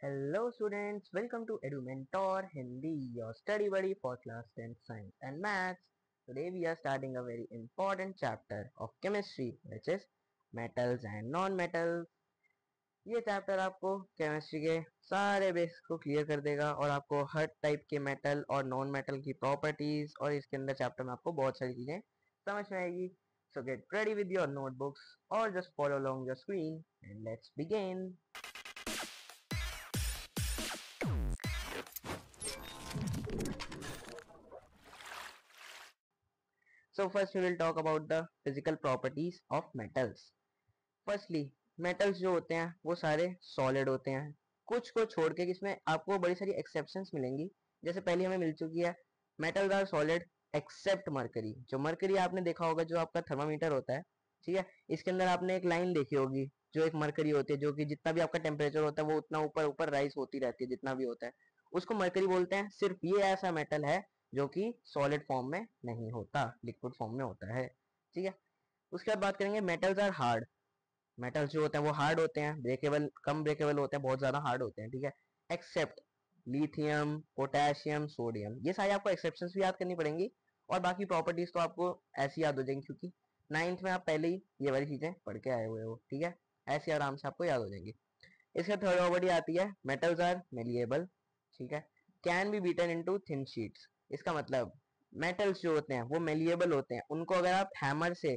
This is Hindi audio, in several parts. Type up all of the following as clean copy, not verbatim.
Hello students, welcome to EduMentor Hindi, your study buddy for class 10 science and maths. Today we are starting a very important chapter of chemistry, which is metals and non-metals. ये चैप्टर आपको केमिस्ट्री के सारे बेस को क्लियर कर देगा और आपको हर टाइप के मेटल और नॉन मेटल की प्रॉपर्टीज और इसके अंदर चैप्टर में आपको बहुत सारी चीजें समझ में आएगी. So get ready with your notebooks or just follow along your screen and let's begin. So first we will talk about the physical properties of metals. Firstly, metals जो होते हैं वो सारे solid होते हैं, कुछ को छोड़ के, जिसमें आपको बड़ी सारी exceptions मिलेंगी. जैसे पहले हमें मिल चुकी है, metals are solid except mercury. जो mercury आपने देखा होगा, जो आपका थर्मामीटर होता है, ठीक है, इसके अंदर आपने एक लाइन देखी होगी जो एक मरकरी होती है, जो कि जितना भी आपका टेम्परेचर होता है वो उतना ऊपर ऊपर राइज होती रहती है, जितना भी होता है उसको मरकरी बोलते हैं. सिर्फ ये ऐसा मेटल है जो कि सॉलिड फॉर्म में नहीं होता, लिक्विड फॉर्म में होता है. ठीक है. उसके बाद बात करेंगे मेटल्स आर हार्ड. मेटल्स जो होते हैं वो हार्ड होते हैं, ब्रेकेबल कम ब्रेकेबल होते हैं, बहुत ज्यादा हार्ड होते हैं. ठीक है. Except lithium, potassium, sodium. ये सारी आपको एक्सेप्शंस भी याद करनी पड़ेंगी और बाकी प्रॉपर्टीज तो आपको ऐसी याद हो जाएंगी क्योंकि नाइन्थ में आप पहले ही ये वाली चीजें पढ़ के आए हुए हो. ठीक है. ऐसे आराम से आपको याद हो जाएंगी. इसका थर्ड प्रॉपर्टी आती है मेटल्स आर मेलिएबल. ठीक है. Can be beaten into thin sheets. इसका मतलब मेटल्स जो होते हैं वो मेलिएबल होते हैं, उनको अगर आप हैमर से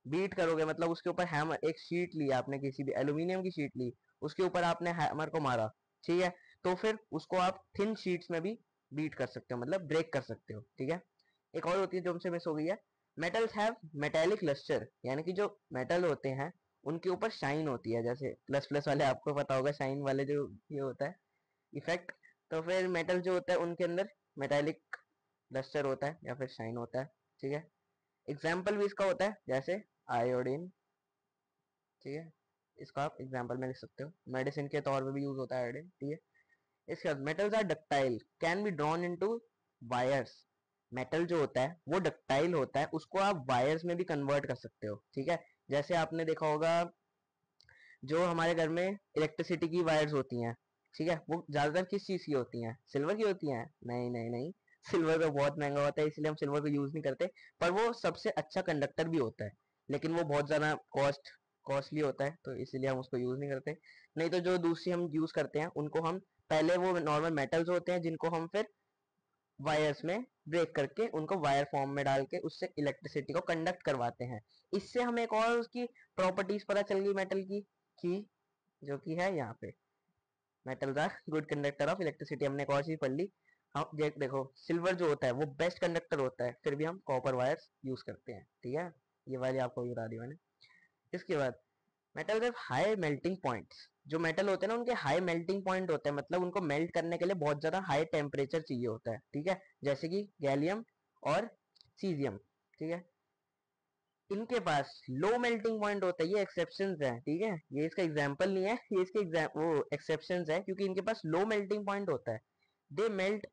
बीट करोगे, मतलब उसके ऊपर हैमर, एक शीट ली आपने, किसी भी एल्यूमिनियम की शीट ली, उसके ऊपर आपने हैमर को मारा, ठीक है, तो फिर उसको आप थिन शीट्स में भी बीट कर सकते हो, मतलब ब्रेक कर सकते हो. ठीक है. एक और होती है जो हमसे मिस हो गई है, मेटल्स हैव मेटेलिक लस्टर. यानी कि जो मेटल होते हैं उनके ऊपर शाइन होती है, जैसे प्लस प्लस वाले आपको पता होगा, शाइन वाले जो ये होता है इफेक्ट. तो फिर मेटल जो होता है उनके अंदर मेटेलिक लस्टर होता है या फिर शाइन होता है. ठीक है. एग्जाम्पल भी इसका होता है जैसे आयोडीन. ठीक है. इसको आप एग्जाम्पल में लिख सकते हो, मेडिसिन के तौर पे भी यूज होता है आयोडीन. ठीक है. इसके बाद metals are ductile, can be drawn into wires. Metal जो होता है वो डक्टाइल होता है, उसको आप वायर्स में भी कन्वर्ट कर सकते हो. ठीक है. जैसे आपने देखा होगा जो हमारे घर में इलेक्ट्रिसिटी की वायर्स होती हैं, ठीक है, वो ज्यादातर किस चीज की होती हैं? सिल्वर की होती हैं? नहीं नहीं नहीं, सिल्वर तो बहुत महंगा होता है, इसलिए हम सिल्वर को यूज नहीं करते. पर वो सबसे अच्छा कंडक्टर भी होता है, लेकिन वो बहुत ज्यादा कॉस्टली होता है, तो इसीलिए हम उसको यूज नहीं करते. नहीं तो जो दूसरी हम यूज करते हैं उनको हम पहले, वो नॉर्मल मेटल्स होते हैं जिनको हम फिर वायर्स में ब्रेक करके उनको वायर फॉर्म में डाल के उससे इलेक्ट्रिसिटी को कंडक्ट करवाते हैं. इससे हमें एक और उसकी प्रॉपर्टीज पता चल गई मेटल की जो कि है यहाँ पे, metals are good conductor of electricity. हमने एक और चीज पढ़ ली. हम देखो, सिल्वर जो होता है वो बेस्ट कंडक्टर होता है, फिर भी हम कॉपर वायर्स यूज करते हैं. ठीक है. ये वाली आपको बता दी मैंने. इसके बाद metal have high melting points. जो मेटल होते हैं ना उनके हाई मेल्टिंग पॉइंट होते हैं, मतलब उनको मेल्ट करने के लिए बहुत ज्यादा हाई टेम्परेचर चाहिए होता है. ठीक है. जैसे कि गैलियम और सीजियम. ठीक है. इनके पास लो मेल्टिंग पॉइंट होता है, ये एक्सेप्शंस है. ठीक है. ये इसका एग्जांपल नहीं है, ये इसके वो एक्सेप्शंस है, क्योंकि इनके पास लो मेल्टिंग पॉइंट होता है. They melt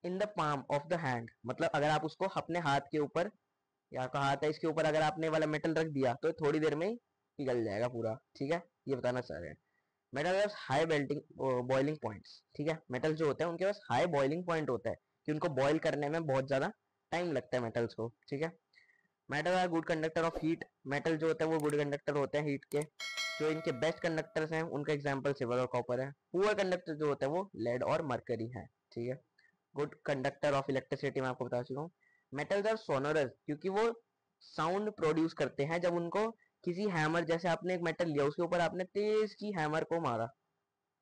in the palm of the hand. मतलब अगर आप उसको अपने हाथ के ऊपर, या आपका हाथ है इसके ऊपर, अगर आपने वाला मेटल रख दिया तो थोड़ी देर में ही पिघल जाएगा पूरा. ठीक है. ये बताना चाह रहे हैं. Metal have high melting boiling points. ठीक है. मेटल जो होते हैं उनके पास हाई बॉइलिंग पॉइंट होता है कि उनको बॉयल करने में बहुत ज्यादा टाइम लगता है मेटल्स को. ठीक है. Metal are good conductor of heat. Metal जो होते हैं वो गुड कंडक्टर होते हैं हीट के. जो इनके बेस्ट कंडक्टर्स हैं उनका एग्जांपल सिल्वर और कॉपर है. पुअर कंडक्टर जो होते हैं वो लेड और मरकरी है. ठीक है. गुड कंडक्टर ऑफ इलेक्ट्रिसिटी मैं आपको बता चुका हूँ. मेटल्स आर सोनोरस, क्योंकि वो साउंड प्रोड्यूस करते हैं जब उनको किसी हैमर, जैसे आपने एक मेटल लिया उसके ऊपर आपने तेज की हैमर को मारा,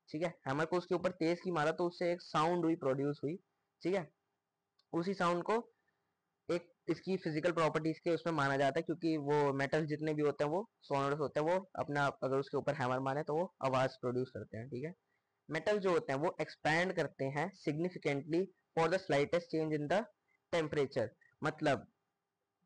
ठीक है, हैमर को उसके ऊपर तेज की मारा तो उससे एक साउंड हुई, प्रोड्यूस हुई. ठीक है. उसी साउंड को एक इसकी फिजिकल प्रॉपर्टीज के उसमें माना जाता है, क्योंकि वो मेटल जितने भी होते हैं वो सोनोरस होते हैं, वो अपना अगर उसके ऊपर हैमर मारे तो वो आवाज प्रोड्यूस करते हैं. ठीक है. मेटल जो होते हैं वो एक्सपैंड करते हैं significantly for the slightest change in the temperature. मतलब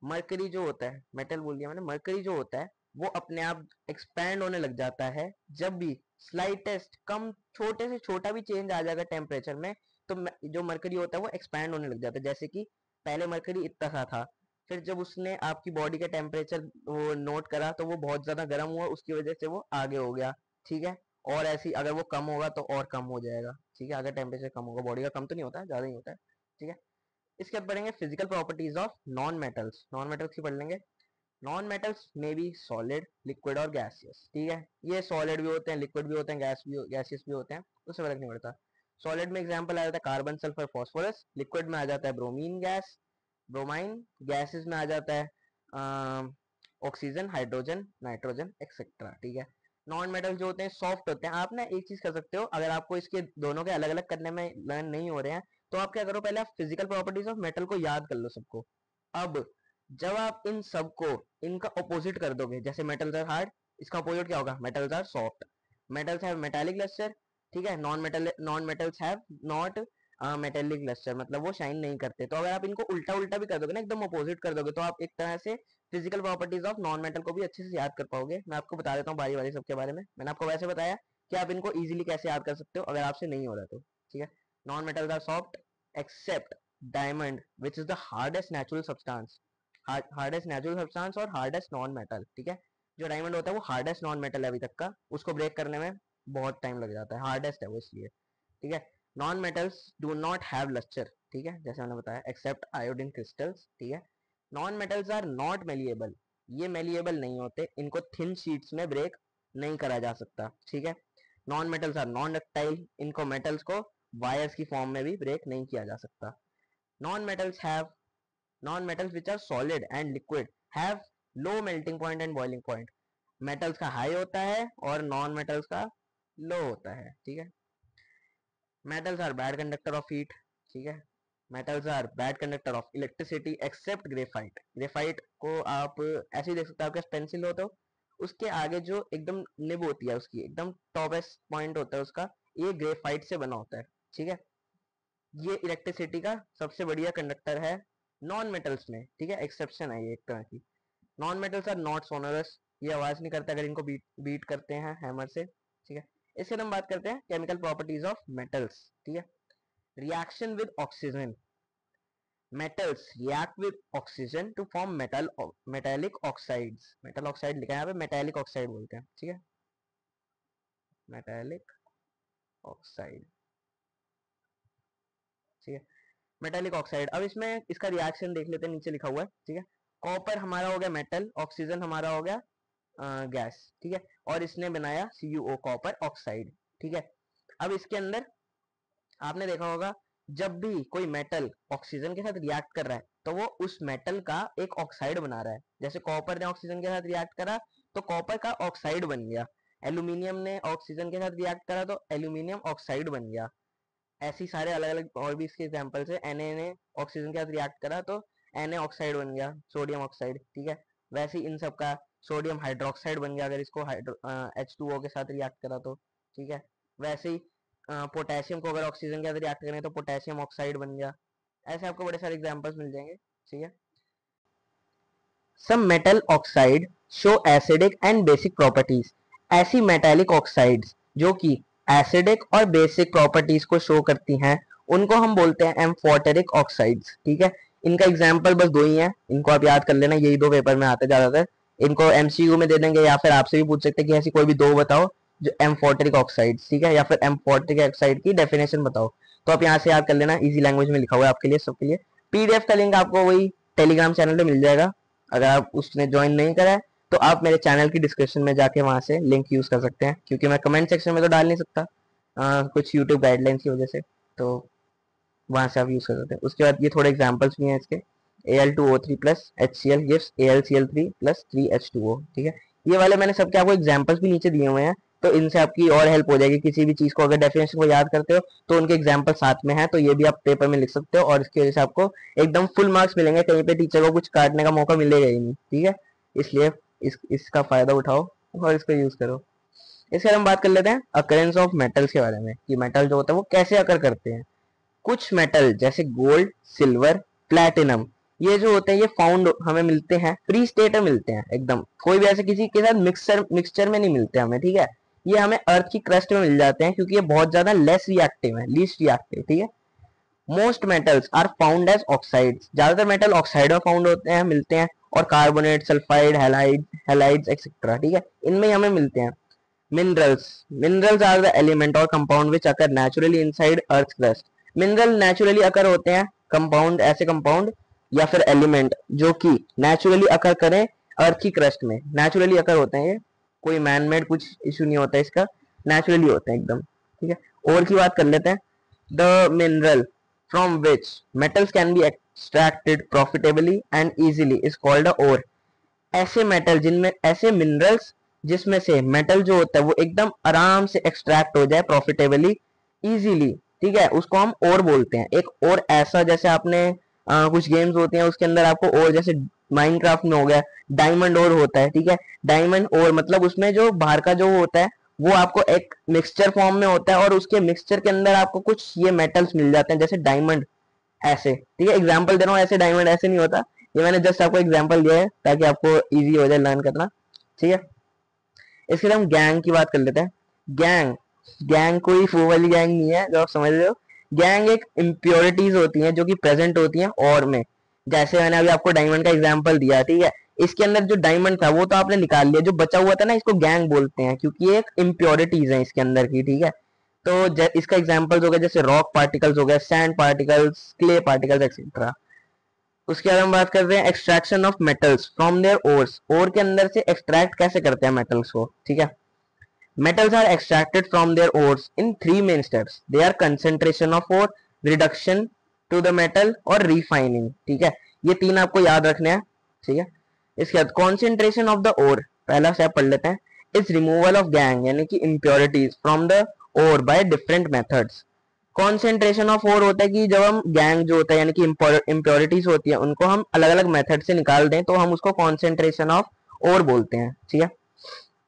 मरकरी जो होता है, मेटल बोल दिया मैंने, मरकरी जो होता है वो अपने आप एक्सपैंड होने लग जाता है जब भी स्लाइटेस्ट, कम छोटे से छोटा भी चेंज आ जाएगा टेम्परेचर में, तो जो मरकरी होता है वो एक्सपैंड होने लग जाता है. जैसे कि पहले मरकरी इतना सा था, फिर जब उसने आपकी बॉडी का टेम्परेचर वो नोट करा तो वो बहुत ज्यादा गर्म हुआ, उसकी वजह से वो आगे हो गया. ठीक है. और ऐसी अगर वो कम होगा तो और कम हो जाएगा, ठीक है। अगर टेम्परेचर कम होगा, बॉडी का कम तो नहीं होता है, ज़्यादा ही होता है, ठीक है। इसके बाद पढ़ेंगे physical properties of non metals. Non metals की पढ़ लेंगे। नॉन मेटल्स में बी सॉलिड, लिक्विड और गैसियस, ठीक है। ये सॉलिड भी होते हैं, लिक्विड भी होते हैं, गैसियस भी होते हैं, उससे फर्क नहीं पड़ता। सॉलिड में एग्जांपल आ जाता है कार्बन, सल्फर, फास्फोरस। लिक्विड में आ जाता है ब्रोमीन गैस, ब्रोमाइन। गैसेस में आ जाता है ऑक्सीजन, हाइड्रोजन, नाइट्रोजन एक्सेट्रा, ठीक है। नॉन मेटल जो होते हैं सॉफ्ट होते हैं। आप ना एक चीज कर सकते हो, अगर आपको इसके दोनों के अलग अलग करने में लर्न नहीं हो रहे हैं, तो आप क्या करो, पहले आप फिजिकल प्रॉपर्टीज ऑफ मेटल को याद कर लो सबको। अब जब आप इन सबको इनका ऑपोजिट कर दोगे, जैसे मेटल्स आर हार्ड, इसका ऑपोजिट क्या होगा, metals are soft. Metals have metallic lustre, ठीक है। Non metals have not metallic lustre, मतलब वो शाइन नहीं करते। तो अगर आप इनको उल्टा उल्टा भी कर दोगे ना, एकदम अपोजिट कर दोगे, तो आप एक तरह से physical properties of non metal को भी अच्छे से याद कर पाओगे। मैं आपको बता देता हूँ बारी बारी सबके बारे में। मैंने आपको वैसे बताया कि आप इनको इजीली कैसे याद कर सकते हो अगर आपसे नहीं हो रहा तो, ठीक है। Non metals are soft except diamond which is the hardest natural substance, hardest natural substance और हार्डेस्ट नॉन मेटल, ठीक है। जो डायमंड होता है वो हार्डेस्ट नॉन मेटल है अभी तक का, उसको ब्रेक करने में बहुत टाइम लग जाता है, हार्डेस्ट है वो इसलिए, ठीक है। Non metals do not have lustre, ठीक है, जैसे मैंने बताया, एक्सेप्ट आयोडीन क्रिस्टल्स, ठीक है। Non metals are not malleable, ये मेलिएबल नहीं होते, इनको थिन शीट्स में ब्रेक नहीं करा जा सकता, ठीक है। Non metals are non ductile, इनको मेटल्स को वायर्स की फॉर्म में भी ब्रेक नहीं किया जा सकता। Non metals have non metals which are solid and liquid have low melting point and boiling point, metals का हाई होता है और नॉन मेटल्स का लो होता है, ठीक है। Metals are bad conductor of heat, ठीक है। Metals are bad conductor of electricity except graphite, graphite को आप ऐसे ही देख सकते हो, आपके पेंसिल हो तो उसके आगे जो एकदम निब होती है, उसकी एकदम टॉपेस्ट पॉइंट होता है उसका, ये ग्रेफाइट से बना होता है, ठीक है। ये इलेक्ट्रिसिटी का सबसे बढ़िया कंडक्टर है नॉन मेटल्स में, ठीक है। एक्सेप्शन है ये एक तरह की। Non metals are not sonorous, ये आवाज नहीं करते अगर इनको बीट बीट करते हैं हैमर से, ठीक है। इसके बाद हम बात करते हैं केमिकल प्रॉपर्टीज ऑफ मेटल्स, ठीक है। Reaction with oxygen, metals react with oxygen to form metallic oxides, metal oxide लिखा है यहाँ पे, metallic oxide बोलते हैं, ठीक है, metallic oxide, ठीक है। मेटेलिक ऑक्साइड, अब इसमें इसका रिएक्शन देख लेते हैं, नीचे लिखा हुआ है, ठीक है। कॉपर हमारा हो गया मेटल, ऑक्सीजन हमारा हो गया गैस, ठीक है। और इसने बनाया CuO, कॉपर ऑक्साइड, ठीक है। अब इसके अंदर आपने देखा होगा, जब भी कोई मेटल ऑक्सीजन के साथ रिएक्ट कर रहा है तो वो उस मेटल का एक ऑक्साइड बना रहा है। जैसे कॉपर ने ऑक्सीजन के साथ रिएक्ट करा तो कॉपर का ऑक्साइड बन गया, एल्यूमिनियम ने ऑक्सीजन के साथ रिएक्ट करा तो एल्यूमिनियम ऑक्साइड बन गया। ऐसी सारे अलग अलग और भी इसके एग्जाम्पल्स है। Na ने ऑक्सीजन के साथ रिएक्ट करा तो Na ऑक्साइड बन गया, सोडियम ऑक्साइड, ठीक है। वैसे ही इन सब का सोडियम हाइड्रोक्साइड बन गया अगर इसको H2O के साथ रिएक्ट करा तो, ठीक है। वैसे ही पोटेशियम को अगर ऑक्सीजन के साथ रिएक्ट करें तो पोटेशियम ऑक्साइड बन गया। ऐसे आपको बड़े सारे एग्जांपल्स मिल जाएंगे, ठीक है। Some metal oxide show acidic and basic properties, ऐसी मेटालिक ऑक्साइड्स जो कि एसिडिक और बेसिक प्रॉपर्टीज को शो करती हैं उनको हम बोलते हैं एम्फोटेरिक ऑक्साइड्स, ठीक है। इनका एग्जांपल बस दो ही है, इनको आप याद कर लेना, यही दो पेपर में आते ज्यादातर। इनको MCQ में दे देंगे या फिर आपसे भी पूछ सकते हैं कि ऐसी कोई भी दो बताओ जो एम्फोटेरिक ऑक्साइड्स, ठीक है, या फिर एम्फोटेरिक ऑक्साइड की डेफिनेशन बताओ। तो आप यहाँ से याद कर लेना, इजी लैंग्वेज में लिखा हुआ है आपके लिए, सबके लिए। PDF का लिंक आपको वही टेलीग्राम चैनल पे मिल जाएगा, अगर आप उसने ज्वाइन नहीं करा है तो आप मेरे चैनल की डिस्क्रिप्शन में जाके वहां से लिंक यूज कर सकते हैं, क्योंकि मैं कमेंट सेक्शन में तो डाल नहीं सकता कुछ यूट्यूब गाइडलाइंस की वजह से, तो वहां से आप यूज कर सकते हैं। उसके बाद ये थोड़े एग्जांपल्स भी हैं इसके, Al2O3 plus HCl gives AlCl3 plus 3H2O, ठीक है। ये वाले मैंने सबके आपको एग्जांपल्स भी नीचे दिए हुए हैं, तो इनसे आपकी और हेल्प हो जाएगी। किसी भी चीज को अगर डेफिनेशन को याद करते हो तो उनके एग्जाम्पल साथ में है, तो ये भी आप पेपर में लिख सकते हो और इसकी वजह से आपको एकदम फुल मार्क्स मिलेंगे, कहीं पे टीचर को कुछ काटने का मौका मिलेगा ही नहीं, ठीक है। इसलिए इसका फायदा उठाओ और इसको यूज करो। इसके बाद हम बात कर लेते हैं अकरेंस ऑफ मेटल्स के बारे में, कि मेटल जो होता है वो कैसे अकर करते हैं। कुछ मेटल जैसे गोल्ड, सिल्वर, प्लैटिनम, ये जो होते हैं ये फाउंड हमें मिलते हैं फ्री स्टेट में मिलते हैं, एकदम कोई भी ऐसे किसी के साथ मिक्सचर में नहीं मिलते हमें, ठीक है। ये हमें अर्थ की क्रस्ट में मिल जाते हैं क्योंकि ये बहुत ज्यादा लेस रिएक्टिव है, लीस्ट रिएक्टिव, ठीक है। Most metals are found as oxides, ज्यादातर मेटल ऑक्साइड में फाउंड होते हैं, मिलते हैं, और कार्बोनेट, सल्फाइड, हैलाइड्स एक्सेट्रा, ठीक है, इनमें ही हमें मिलते हैं। Minerals minerals are the element और compound which occur naturally inside earth crust. Mineral naturally occur होते हैं, कंपाउंड ऐसे कंपाउंड या फिर एलिमेंट जो कि नेचुरली अकर करें अर्थ की क्रस्ट में, नेचुरली अकर होते हैं ये, कोई मैन मेड कुछ इशू नहीं होता इसका, नेचुरली होते हैं एकदम। ठीक है, और की बात कर लेते हैं। The mineral from which metals can be extracted profitably and easily is called a ore. ऐसे मेटल जिनमें ऐसे मिनरल्स जिसमें से मेटल जो होता है वो एकदम आराम से एक्सट्रैक्ट हो जाए प्रॉफिटेबली, इजीली, ठीक है, उसको हम और बोलते हैं। एक और ऐसा जैसे आपने कुछ गेम्स होते हैं उसके अंदर आपको और जैसे माइनक्राफ्ट में हो गया डायमंड और होता है, ठीक है, डायमंड और मतलब उसमें जो बाहर का जो होता है वो आपको एक मिक्सचर फॉर्म में होता है और उसके मिक्सचर के अंदर आपको कुछ ये मेटल्स मिल जाते हैं जैसे डायमंड ऐसे। ठीक है, एग्जाम्पल दे रहा हूँ, ऐसे डायमंड ऐसे नहीं होता, ये मैंने जस्ट आपको एग्जाम्पल दिया है ताकि आपको इजी हो जाए लर्न करना। ठीक है, इसके लिए हम गैंग की बात कर लेते हैं। गैंग गैंग कोई वो वाली गैंग नहीं है जो आप समझ रहे हो। गैंग एक इम्प्योरिटीज होती हैं जो कि प्रेजेंट होती हैं और में, जैसे मैंने अभी आपको डायमंड का एग्जाम्पल दिया। ठीक है, इसके अंदर जो डायमंड था वो तो आपने निकाल लिया, जो बचा हुआ था ना इसको गैंग बोलते हैं क्योंकि ये एक इम्प्योरिटीज है इसके अंदर की। ठीक है, तो इसका एग्जाम्पल्स हो गया जैसे रॉक पार्टिकल्स हो गए, sand particles, clay particles etcetera. उसके बाद हम बात करते हैं extraction of metals from their ores. Ore के अंदर से एक्सट्रैक्ट कैसे करते हैं मेटल्स को। ठीक है, metals are extracted from their ores in three main steps. They are concentration of ore, reduction to the metal और refining। ठीक है, ये तीन आपको याद रखने हैं। ठीक है, इसके बाद concentration of the ore, पहला स्टेप पढ़ लेते हैं, इज रिमूवल ऑफ गैंग यानी कि impurities from the ore by different methods। Concentration of ore होता है कि जब हम गैंग जो होता है यानी कि इम्प्योरिटीज होती है उनको हम अलग अलग मेथड से निकाल दें तो हम उसको कॉन्सेंट्रेशन ऑफ ओर बोलते हैं। ठीक है,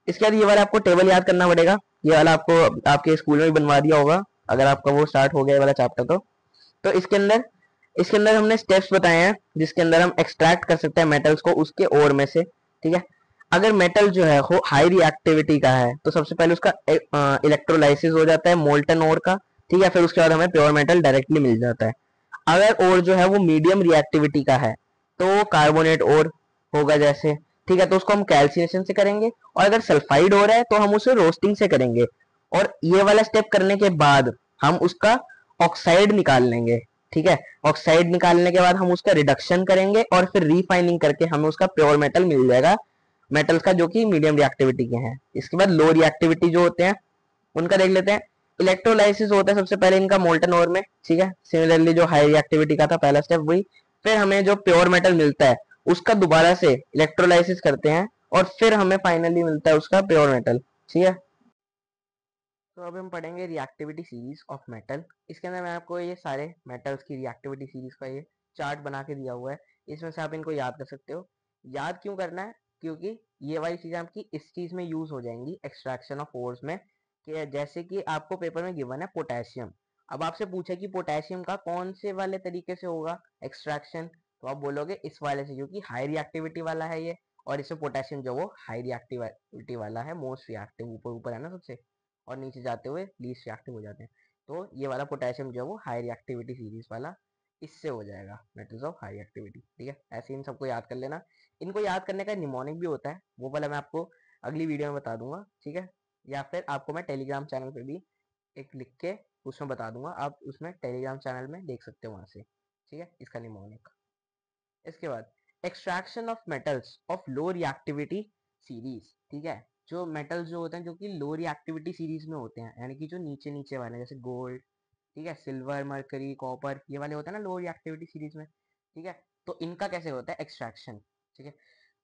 इसके बाद ये वाला आपको टेबल याद करना पड़ेगा, ये वाला आपको आपके स्कूल में भी बनवा दिया होगा अगर आपका वो स्टार्ट हो गया ये वाला चैप्टर। तो इसके अंदर हमने स्टेप्स बताए हैं जिसके अंदर हम एक्सट्रैक्ट कर सकते हैं मेटल्स को उसके ओर में से। ठीक है, अगर मेटल जो है वो हाई रिएक्टिविटी का है तो सबसे पहले उसका इलेक्ट्रोलाइसिस हो जाता है मोल्टन ओर का। ठीक है, फिर उसके बाद हमें प्योर मेटल डायरेक्टली मिल जाता है। अगर ओर जो है वो मीडियम रिएक्टिविटी का है तो कार्बोनेट ओर होगा जैसे। ठीक है, तो उसको हम कैल्सिनेशन से करेंगे, और अगर सल्फाइड हो रहा है तो हम उसे रोस्टिंग से करेंगे। और ये वाला स्टेप करने के बाद हम उसका ऑक्साइड निकाल लेंगे। ठीक है, ऑक्साइड निकालने के बाद हम उसका रिडक्शन करेंगे और फिर रिफाइनिंग करके हमें उसका प्योर मेटल मिल जाएगा, मेटल्स का जो कि मीडियम रिएक्टिविटी के हैं। इसके बाद लो रिएक्टिविटी जो होते हैं उनका देख लेते हैं। इलेक्ट्रोलाइसिस होता है सबसे पहले इनका मोल्टन ओर में। ठीक है, सिमिलरली जो हाई रिएक्टिविटी का था पहला स्टेप वही, फिर हमें जो प्योर मेटल मिलता है उसका दोबारा से इलेक्ट्रोलाइसिस करते हैं और फिर हमें फाइनली मिलता है उसका प्योर मेटल। ठीक है, तो अब हम पढ़ेंगे रिएक्टिविटी सीरीज ऑफ मेटल। इसके अंदर मैं आपको ये सारे मेटल्स की रिएक्टिविटी सीरीज का ये चार्ट बना के दिया हुआ है, इसमें से आप इनको याद कर सकते हो। याद क्यों करना है, क्योंकि ये वाली चीजें आपकी इस चीज में यूज हो जाएंगी एक्सट्रैक्शन ऑफ ओर्स में, कि जैसे कि आपको पेपर में गिवन है पोटेशियम। अब आपसे पूछे कि पोटेशियम का कौन से वाले तरीके से होगा एक्सट्रैक्शन, तो आप बोलोगे इस वाले से क्योंकि हाई रिएक्टिविटी वाला है ये, और इसमें पोटेशियम जो वो हाई रिएक्टिविटी वाला है, मोस्ट रिएक्टिव ऊपर ऊपर है ना सबसे, और नीचे जाते हुए लीस्ट रिएक्टिव हो जाते हैं। तो ये वाला पोटेशियम जो है वो हाई रिएक्टिविटी सीरीज वाला इससे हो जाएगा मेटल्स ऑफ हाई एक्टिविटी। ठीक है, ऐसे इन सबको याद कर लेना। इनको याद करने का निमोनिक भी होता है, वो वाला मैं आपको अगली वीडियो में बता दूंगा। ठीक है, या फिर आपको मैं टेलीग्राम चैनल पे भी एक लिख के उसमें बता दूंगा, आप उसमें टेलीग्राम चैनल में देख सकते हो वहां से। ठीक है, इसका निमोनिक। इसके बाद extraction of metals of low reactivity series. ठीक है, जो मेटल्स जो होते हैं जो कि लो रिएक्टिविटी सीरीज में होते हैं यानी कि जो नीचे नीचे वाले जैसे गोल्ड, ठीक है, सिल्वर, मरकरी, कॉपर, ये वाले होते हैं ना लो रिएक्टिविटी सीरीज में। ठीक है, तो इनका कैसे होता है एक्सट्रैक्शन। ठीक है,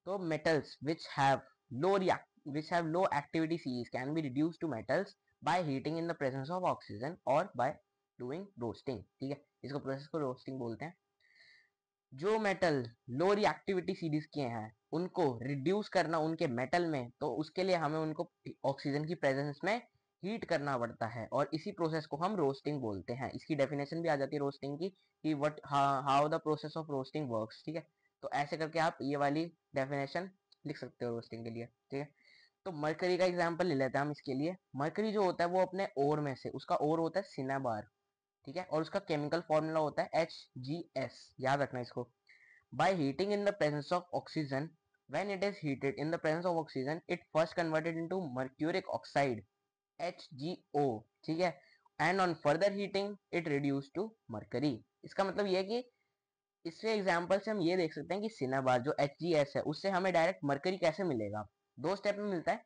तो metals which have low activity series can be reduced to metals by heating in the presence of oxygen or by doing roasting। ठीक है, इसको प्रोसेस को रोस्टिंग बोलते हैं। जो मेटल लो रिएक्टिविटी सीरीज के हैं उनको रिड्यूस करना उनके मेटल में, तो उसके लिए हमें उनको ऑक्सीजन की प्रेजेंस में हीट करना पड़ता है, और इसी प्रोसेस को हम रोस्टिंग बोलते हैं। इसकी डेफिनेशन भी आ जाती है रोस्टिंग की कि what how the process of roasting works. ठीक है, तो ऐसे करके आप ये वाली डेफिनेशन लिख सकते हो रोस्टिंग के लिए। ठीक है, तो मरकरी का एग्जाम्पल ले लेते हैं हम इसके लिए। मरकरी जो होता है वो अपने ओर में से, उसका ओर होता है सिनेबार। ठीक है, और उसका केमिकल फॉर्मूला होता है HgS, याद रखना इसको। By heating in the presence of oxygen When it is heated in the presence of oxygen, it first converted into mercuric oxide HgO, ठीक है, and on further heating it reduced to mercury। इसका मतलब ये है कि इससे एग्जांपल से हम ये देख सकते हैं कि सिनेबार जो HgS है उससे हमें डायरेक्ट मरकरी कैसे मिलेगा। दो स्टेप में मिलता है।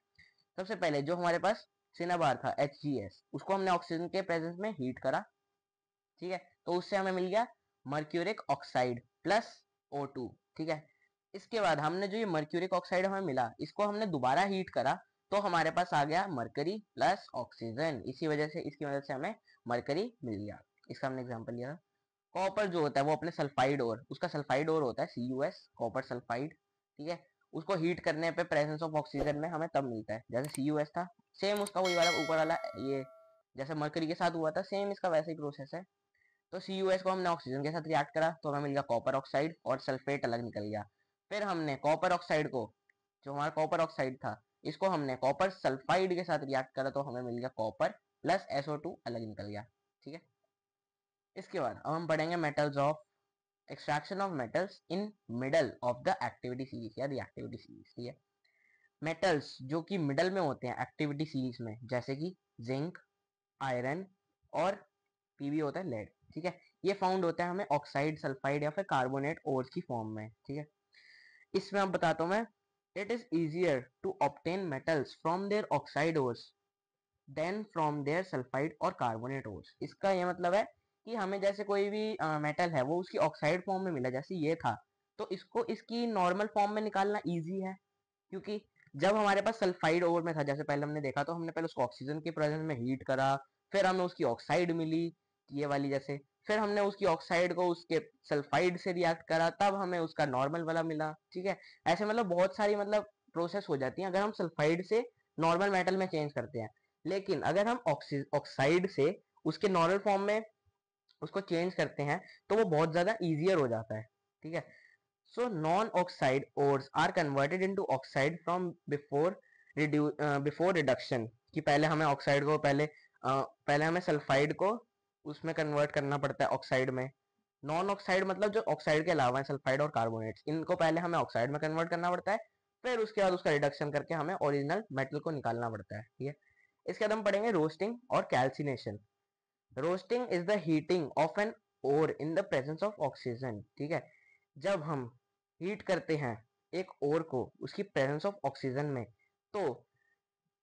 सबसे पहले जो हमारे पास सिनेबार था HgS, उसको हमने ऑक्सीजन के प्रेजेंस में हीट करा, ठीक है, तो उससे हमें मिल गया मर्क्यूरिक ऑक्साइड प्लस O2, ठीक है। इसके बाद हमने जो ये मर्क्यूरिक ऑक्साइड हमें मिला, इसको हमने दोबारा हीट करा तो हमारे पास आ गया मरकरी प्लस ऑक्सीजन। इसी वजह से इसकी मदद से हमें मरकरी मिल गया। इसका हमने एग्जांपल लिया। कॉपर जो होता है वो अपने सल्फाइड और उसका सल्फाइड और होता है CuS, कॉपर सल्फाइड, ठीक है। उसको हीट करने पे प्रेजेंस ऑफ ऑक्सीजन में हमें तब मिलता है जैसे CuS था, सेम उसका वही वाला ऊपर वाला ये जैसे मरकरी के साथ हुआ था सेम इसका वैसे ही प्रोसेस है। तो CuS को हमने ऑक्सीजन के साथ रिएक्ट करा तो हमें मिल गया कॉपर ऑक्साइड और सल्फेट अलग निकल गया। फिर हमने कॉपर ऑक्साइड को, जो हमारा कॉपर ऑक्साइड था, इसको हमने कॉपर सल्फाइड के साथ रिएक्ट करा तो हमें मिल गया कॉपर प्लस SO2 अलग निकल गया, ठीक है। इसके बाद अब हम पढ़ेंगे metals of extraction of metals in middle of the activity series या रिएक्टिविटी सीरीज, ठीक है। मेटल्स जो कि मिडल में होते हैं एक्टिविटी सीरीज में, जैसे कि जिंक, आयरन और पीबी होता है लेड, ठीक है, ये फाउंड होता है हमें ऑक्साइड, सल्फाइड या फिर कार्बोनेट ओर्स की फॉर्म में, ठीक है। इसमें अब बताता हूँ मैं, it is easier to obtain metals from their oxide ores than from their sulphide और कार्बोनेट ओर्स। इसका ये मतलब है कि हमें जैसे कोई भी मेटल है वो उसकी ऑक्साइड फॉर्म में मिला, जैसे ये था, तो इसको इसकी नॉर्मल फॉर्म में निकालना इजी है, क्योंकि जब हमारे पास सल्फाइड ओवर में था, जैसे पहले हमने देखा, तो हमने पहले उसको ऑक्सीजन के प्रेजेंस में हीट करा, फिर हमें उसकी ऑक्साइड मिली ये वाली जैसे, फिर हमने उसकी ऑक्साइड को उसके सल्फाइड से रिएक्ट करा तब हमें उसका नॉर्मल वाला मिला, ठीक है। ऐसे मतलब बहुत सारी मतलब प्रोसेस हो जाती है अगर हम सल्फाइड से नॉर्मल मेटल में चेंज करते हैं। लेकिन अगर हम ऑक्साइड से उसके नॉर्मल फॉर्म में उसको चेंज करते हैं तो वो बहुत ज्यादा इजियर हो जाता है, ठीक है। So non oxide ores are converted into oxide from before reduction, कि पहले हमें ऑक्साइड को पहले हमें सल्फाइड को उसमें कन्वर्ट करना पड़ता है ऑक्साइड में। नॉन ऑक्साइड मतलब जो ऑक्साइड के अलावा है, सल्फाइड और कार्बोनेट्स, इनको पहले हमें ऑक्साइड में कन्वर्ट करना पड़ता है, फिर उसके बाद उसका रिडक्शन करके हमें ओरिजिनल मेटल को निकालना पड़ता है, ठीक है। इसके बाद हम पढ़ेंगे रोस्टिंग और calcination. Roasting is the heating of an ore in the presence of oxygen, ठीक है। जब हम हीट करते हैं एक ओर को उसकी प्रेजेंस ऑफ ऑक्सीजन में, तो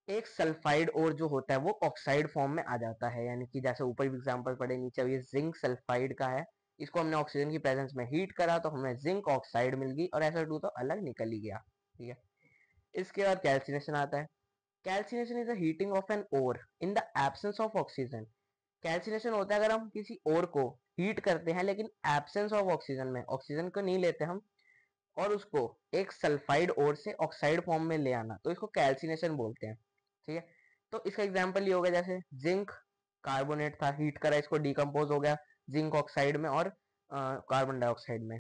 एक सल्फाइड ओर जो होता है वो ऑक्साइड फॉर्म में आ जाता है, यानी कि जैसे ऊपर भी एग्जांपल पढ़े, नीचे ये जिंक सल्फाइड का है, इसको हमने ऑक्सीजन की प्रेजेंस में हीट करा तो हमें जिंक ऑक्साइड मिल गई और SO2 तो अलग निकल ही गया, ठीक है। इसके बाद कैल्सिनेशन आता है। Calcination is the heating of an ore in the absence of oxygen. Calcination होता है अगर हम किसी ओर को हीट करते हैं लेकिन एब्सेंस ऑफ ऑक्सीजन में, ऑक्सीजन को नहीं लेते हम और उसको एक सल्फाइड ओर से ऑक्साइड फॉर्म में ले आना, तो इसको कैल्सिनेशन बोलते हैं, ठीक है। तो इसका एग्जांपल ये होगा, जैसे जिंक कार्बोनेट था, हीट करा, इसको डिकम्पोज हो गया जिंक ऑक्साइड में और कार्बन डाइऑक्साइड में।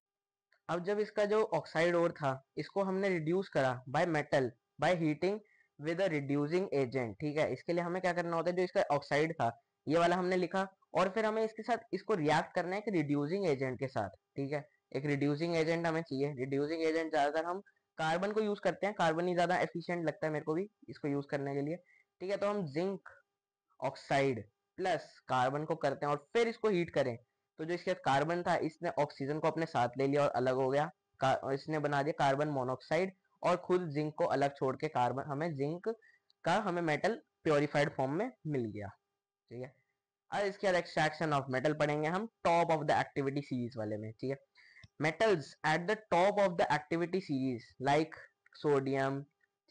अब जब इसका जो ऑक्साइड ओर था इसको हमने रिड्यूस करा by metal by heating with a reducing agent, ठीक है। इसके लिए हमें क्या करना होता है, जो इसका ऑक्साइड था ये वाला हमने लिखा, और फिर हमें इसके साथ इसको रिएक्ट करना है एक रिड्यूसिंग एजेंट के साथ, ठीक है। एक रिड्यूसिंग एजेंट हमें चाहिए। रिड्यूसिंग एजेंट ज्यादातर हम कार्बन को यूज करते हैं, कार्बन ही ज्यादा एफिशिएंट लगता है मेरे को भी इसको यूज करने के लिए, ठीक है। तो हम जिंक ऑक्साइड प्लस कार्बन को करते हैं और फिर इसको हीट करें, तो जो इसके कार्बन था इसने ऑक्सीजन को अपने साथ ले लिया और अलग हो गया, इसने बना दिया कार्बन मोनोऑक्साइड, और खुद जिंक को अलग छोड़ के कार्बन हमें जिंक का हमें मेटल प्योरीफाइड फॉर्म में मिल गया, ठीक है। अब इसके बाद एक्सट्रैक्शन ऑफ मेटल पढ़ेंगे हम top of the activity series वाले में, ठीक है। Metals at the top of the activity series like sodium,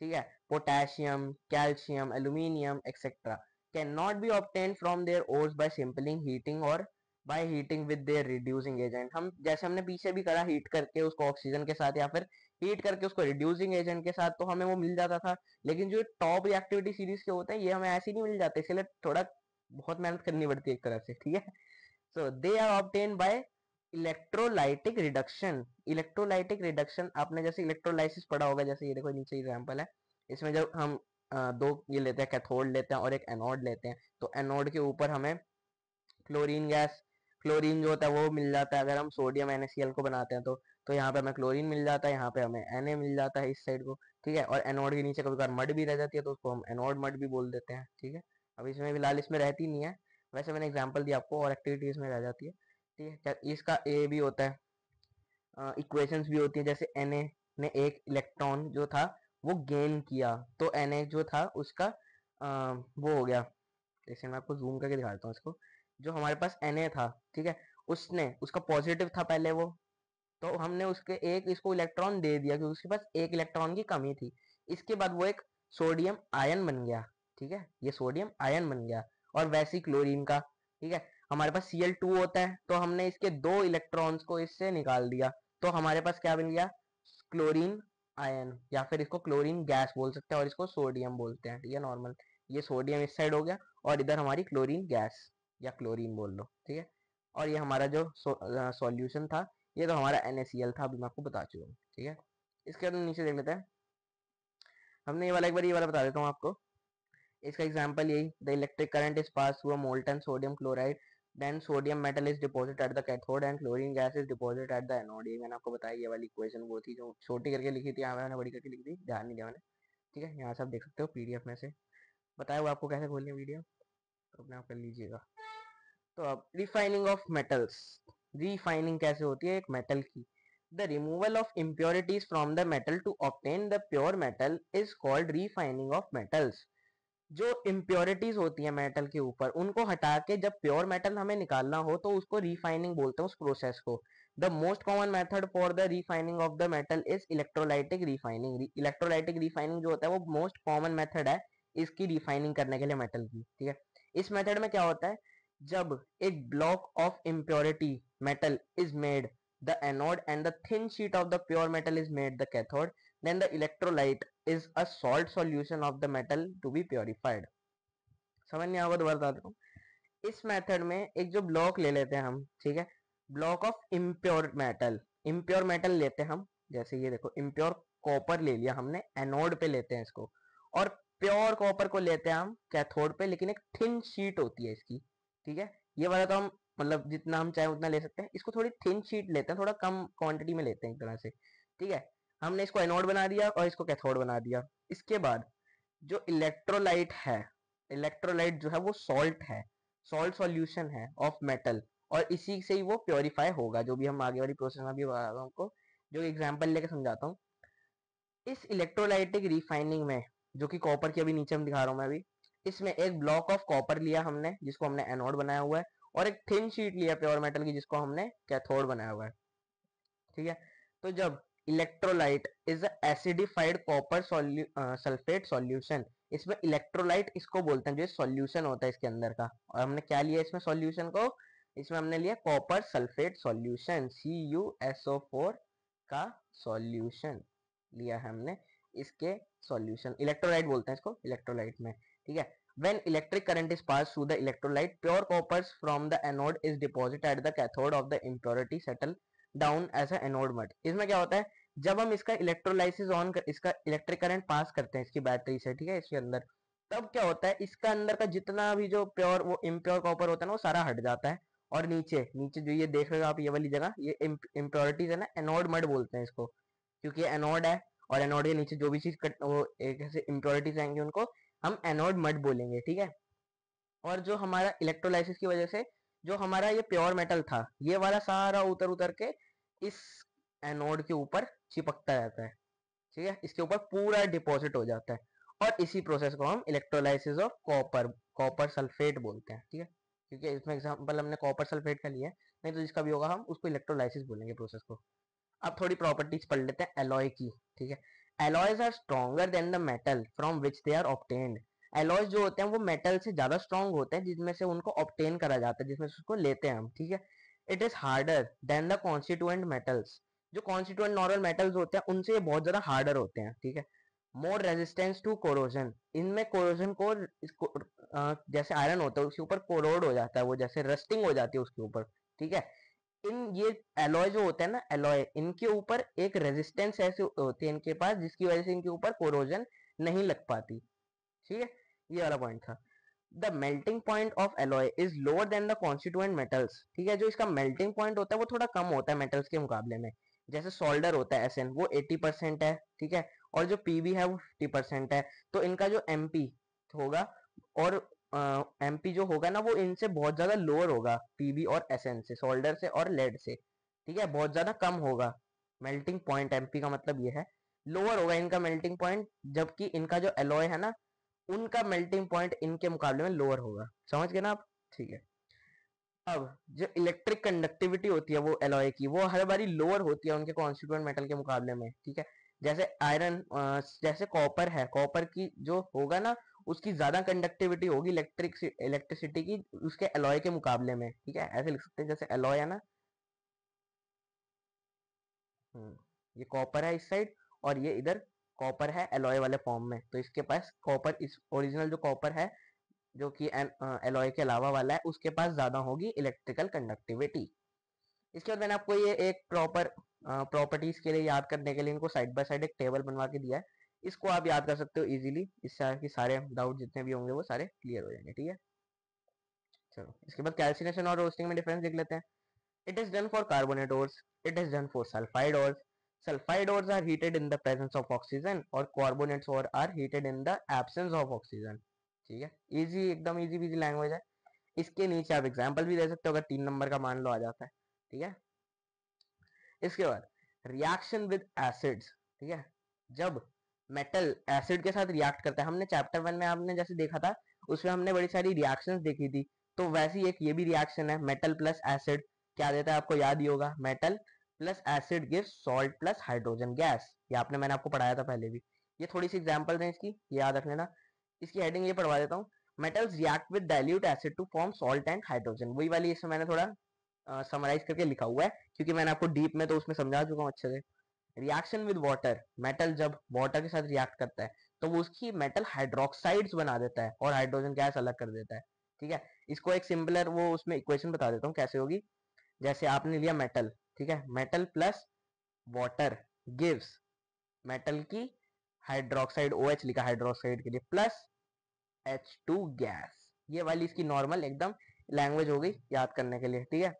ठीक है, potassium, calcium, aluminium etcetera can not be obtain from their ores by simply heating और by heating with their reducing agent. हम जैसे हमने पीछे भी करा, हीट करके उसको ऑक्सीजन के साथ या फिर हीट करके उसको रिड्यूसिंग एजेंट के साथ, तो हमें वो मिल जाता था। लेकिन जो टॉप एक्टिविटी सीरीज के होते हैं ये हमें ऐसे नहीं मिल जाते, इसलिए थोड़ा बहुत मेहनत करनी पड़ती है एक तरह से, ठीक है। So they are obtain by electrolytic reduction. Electrolytic reduction आपने जैसे इलेक्ट्रोलाइसिस पढ़ा होगा, जैसे ये देखो नीचे एग्जांपल है, इसमें जब हम दो ये लेते हैं, कैथोड लेते हैं और एक एनोड लेते हैं, तो एनोड के ऊपर हमें क्लोरीन गैस, क्लोरीन जो होता है वो मिल जाता है अगर हम सोडियम NaCl को बनाते हैं तो तो यहाँ पे हमें क्लोरीन मिल जाता है, यहाँ पे हमें Na मिल जाता है इस साइड को, ठीक है। और एनोड के नीचे कभी कभार मड भी रह जाती है तो उसको हम एनोड मड भी बोल देते हैं, ठीक है। अब इसमें फिलहाल इसमें रहती नहीं है, वैसे मैंने एग्जाम्पल दिया आपको, और एक्टिविटीज में रह जाती है, ठीक है। क्या इसका ए भी होता है, इक्वेशंस भी होती है, जैसे Na ने एक इलेक्ट्रॉन जो था वो गेन किया, तो Na जो था उसका वो हो गया, जैसे मैं आपको जूम करके दिखाता हूँ इसको, जो हमारे पास Na था, ठीक है, उसने उसका पॉजिटिव था पहले वो, तो हमने उसके एक इसको इलेक्ट्रॉन दे दिया क्योंकि उसके पास एक इलेक्ट्रॉन की कमी थी। इसके बाद वो एक सोडियम आयन बन गया, ठीक है, ये सोडियम आयन बन गया। और वैसे ही क्लोरीन का, ठीक है, हमारे पास Cl2 होता है, तो हमने इसके 2 इलेक्ट्रॉन्स को इससे निकाल दिया, तो हमारे पास क्या बन गया, क्लोरीन आयन, या फिर इसको क्लोरीन गैस बोल सकते हैं और इसको सोडियम बोलते हैं, ठीक है, नॉर्मल। ये सोडियम इस साइड हो गया और इधर हमारी क्लोरीन गैस या क्लोरीन बोल लो, ठीक है। और ये हमारा जो सॉल्यूशन था, ये तो हमारा NaCl था, अभी मैं आपको बता चुका हूँ, ठीक है। इसके बाद नीचे देख लेते हैं, हमने ये वाला एक बार ये वाला बता देता हूँ आपको। इसका एग्जांपल यही, the electric current is pass through a molten sodium chloride, then sodium metal is deposit at the cathode and chlorine gas is deposit at the anode. ये मैंने आपको बताया, ये वाली इक्वेशन वो थी जो छोटी करके लिखी थी, यहाँ मैंने बड़ी करके लिखी थी, ध्यान नहीं दिया मैंने, ठीक है। यहाँ से आप देख सकते हो PDF में से बताया हुआ आपको कैसे खोलनी है वीडियो, तो अपने आप कर लीजिएगा। तो अब रिफाइनिंग ऑफ मेटल्स, रिफाइनिंग कैसे होती है एक मेटल की, the removal of impurities from the metal to obtain the pure metal is called refining of metals. जो इम्प्योरिटीज होती है मेटल के ऊपर, उनको हटा के जब प्योर मेटल हमें निकालना हो तो उसको रिफाइनिंग बोलते हैं उस प्रोसेस को। The most common method for the refining of the metal is electrolytic refining. Electrolytic refining जो होता है वो मोस्ट कॉमन मेथड है इसकी रिफाइनिंग करने के लिए मेटल की, ठीक है। इस मेथड में क्या होता है, जब एक block of impurity metal is made the anode and the thin sheet of the pure metal is made the cathode, then the electrolyte is a salt solution of the metal to be purified। समझ नहीं आएगा दोबारा बता देता हूँ। इस मेथड में एक जो ब्लॉक ले लेते हैं हम, ठीक है, block of impure metal, impure metal लेते हैं हम, जैसे ये देखो इम्प्योर कॉपर ले लिया हमने, एनोड पे लेते हैं इसको, और प्योर कॉपर को लेते हैं हम कैथोड पे, लेकिन एक थिन शीट होती है इसकी, ठीक है। ये वाला तो हम मतलब जितना हम चाहे उतना ले सकते हैं, इसको थोड़ी थिन शीट लेते हैं, थोड़ा कम क्वांटिटी में लेते हैं एक तरह से, ठीक है। हमने इसको एनोड बना दिया और इसको कैथोड बना दिया। इसके बाद जो इलेक्ट्रोलाइट है, इलेक्ट्रोलाइट जो है वो सॉल्ट है, सॉल्ट सॉल्यूशन है ऑफ मेटल, और इसी से ही वो प्योरीफाई होगा, जो भी हम आगे वाली प्रोसेस में भी बता रहा हूँ आपको, जो एग्जांपल लेके समझाता हूँ। इस इलेक्ट्रोलाइटिक रिफाइनिंग में, जो कि कॉपर की अभी नीचे हम दिखा रहा हूँ मैं अभी, इसमें एक ब्लॉक ऑफ कॉपर लिया हमने जिसको हमने एनोड बनाया हुआ है, और एक थिन शीट लिया प्योर मेटल की जिसको हमने कैथोड बनाया हुआ है, ठीक है। तो जब electrolyte is acidified copper sulphate solution, इसमें इलेक्ट्रोलाइट इसको बोलते हैं जो सॉल्यूशन होता है इसके अंदर का, और हमने क्या लिया इसमें सॉल्यूशन को, इसमें हमने लिया कॉपर सल्फेट सॉल्यूशन, CuSO4 का सॉल्यूशन लिया है हमने, इसके सॉल्यूशन इलेक्ट्रोलाइट बोलते हैं इसको इलेक्ट्रोलाइट में, ठीक है। When electric current is passed through the electrolyte, pure coppers from the anode is deposited at the cathode of the impurity settle down as a anode mud. इसमें क्या होता है, जब हम इसका इलेक्ट्रोलाइसिस ऑन कर, इसका इलेक्ट्रिक करंट पास करते हैं इसकी बैटरी से, ठीक है, इसके अंदर, तब क्या होता है, इसका अंदर का जितना भी जो प्योर वो इम्प्योर कॉपर होता है ना वो सारा हट जाता है, और नीचे नीचे जो ये देख रहे हो आप ये वाली जगह, ये इम्प्योरिटीज है ना, एनोड मड बोलते हैं इसको, क्योंकि ये एनोड है, और एनोड के नीचे जो भी चीज वो एक ऐसे इम्प्योरिटीज आएंगे उनको हम एनोड मड बोलेंगे, ठीक है। और जो हमारा इलेक्ट्रोलाइसिस की वजह से जो हमारा ये प्योर मेटल था, ये वाला सारा उतर उतर के इस एनोड के ऊपर चिपकता रहता है, ठीक है, इसके ऊपर पूरा डिपॉजिट हो जाता है, और इसी प्रोसेस को हम electrolysis of copper, copper sulphate बोलते हैं, ठीक है। क्योंकि इसमें एग्जांपल हमने कॉपर सल्फेट का लिया है, नहीं तो जिसका भी होगा हम उसको इलेक्ट्रोलाइसिस बोलेंगे प्रोसेस को। अब थोड़ी प्रॉपर्टीज पढ़ लेते हैं एलॉय की, ठीक है। Alloys are stronger than the metal from which they are obtained. Alloys जो होते हैं वो मेटल से ज्यादा स्ट्रॉन्ग होते हैं जिसमें से उनको ऑब्टेन करा जाता है, जिसमें से उसको लेते हैं हम, ठीक है। It is harder than the constituent metals. जो कॉन्स्टिट्यूएंट नॉर्मल मेटल्स होते हैं उनसे ये बहुत ज्यादा हार्डर होते हैं, ठीक है। मोर रेजिस्टेंस टू कोरोजन, इनमें कोरोजन को इसको जैसे आयरन होता है उसके ऊपर कोरोड हो जाता है, वो जैसे रस्टिंग हो जाती है उसके ऊपर, ठीक है। इन ये एलॉय जो होते हैं ना, एलॉय, इनके ऊपर एक रेजिस्टेंस ऐसे होती है इनके पास जिसकी वजह से इनके ऊपर कोरोजन नहीं लग पाती, ठीक है। ये वाला पॉइंट था। The melting point of alloy is lower than the constituent metals, ठीक है। जो इसका मेल्टिंग पॉइंट होता है वो थोड़ा कम होता है मेटल्स के मुकाबले में, जैसे सोल्डर होता है Sn वो 80% है, ठीक है, और जो Pb है वो 50% है। तो इनका जो Mp होगा और Mp जो होगा ना वो इनसे बहुत ज्यादा लोअर होगा, Pb और Sn से, सोल्डर से और लेड से, ठीक है, बहुत ज्यादा कम होगा। मेल्टिंग पॉइंट Mp का मतलब ये है, लोअर होगा इनका मेल्टिंग पॉइंट, जबकि इनका जो एलॉय है ना उनका मेल्टिंग पॉइंट इनके मुकाबले में लोअर होगा। समझ गए ना आप? ठीक है। अब जो इलेक्ट्रिक कंडक्टिविटी होती है वो एलॉय की, वो हर बारी लोअर होती है उनके कॉन्स्टिट्यूएंट मेटल के मुकाबले में, ठीक है। जैसे आयरन, जैसे कॉपर है, कॉपर की जो होगा ना उसकी ज्यादा कंडक्टिविटी होगी इलेक्ट्रिसिटी की उसके एलॉय के मुकाबले में, ठीक है, ऐसे लिख सकते हैं। जैसे एलॉय है ना, ये कॉपर है इस साइड और ये इधर कॉपर है एलॉय वाले फॉर्म में, तो इसके पास कॉपर, इस ओरिजिनल जो कॉपर है जो कि एलॉय के अलावा वाला है उसके पास ज्यादा होगी इलेक्ट्रिकल कंडक्टिविटी। इसके बाद मैंने आपको ये एक प्रॉपर प्रॉपर्टीज के लिए याद करने के लिए इनको साइड बाय साइड एक टेबल बनवा के दिया है, इसको आप याद कर सकते हो इजीली, इससे कि सारे डाउट जितने भी होंगे वो सारे क्लियर हो जाएंगे, ठीक है। चलो इसके बाद कैल्सिनेशन और रोस्टिंग में डिफरेंस देख लेते हैं। It is done for carbonate ores, it is done for sulphide ores. Sulphide ores are heated in the presence of oxygen और कार्बोनेट्स और are heated in the absence of oxygen, ठीक है। इजी, एकदम इजी बिजी लैंग्वेज है। इसके नीचे आप एग्जाम्पल भी दे सकते हो अगर 3 नंबर का मान लो आ जाता है, ठीक है। इसके बाद रिएक्शन विद एसिड्स, ठीक है, जब मेटल एसिड के साथ रिएक्ट करता है, हमने चैप्टर 1 में आपने जैसे देखा था उसमें हमने बड़ी सारी रिएक्शंस देखी थी, तो वैसी एक ये भी रिएक्शन है, मेटल प्लस एसिड क्या देता है आपको याद ही होगा, metal plus acid gives salt plus hydrogen gas, ये आपने मैंने आपको पढ़ाया था पहले भी। ये थोड़ी सी एग्जांपल है इसकी, ये याद रख लेना। इसकी हेडिंग ये पढ़वा देता हूँ, metals react with dilute acid to form salt and hydrogen, वही वाली इसमें मैंने थोड़ा समराइज करके लिखा हुआ है क्योंकि मैंने आपको डीप में तो उसमें समझा चुका हूँ अच्छे से। रिएक्शन विद वाटर, मेटल जब वाटर के साथ रिएक्ट करता है तो वो उसकी मेटल हाइड्रोक्साइड्स बना देता है और हाइड्रोजन गैस अलग कर देता है, ठीक है। इसको एक सिंपलर वो उसमें इक्वेशन बता देता हूँ कैसे होगी। जैसे आपने लिया मेटल, ठीक है, metal plus water gives metal की हाइड्रोक्साइड, OH लिखा हाइड्रोक्साइड के लिए, प्लस H2 गैस, ये वाली इसकी नॉर्मल एकदम लैंग्वेज हो गई याद करने के लिए, ठीक है।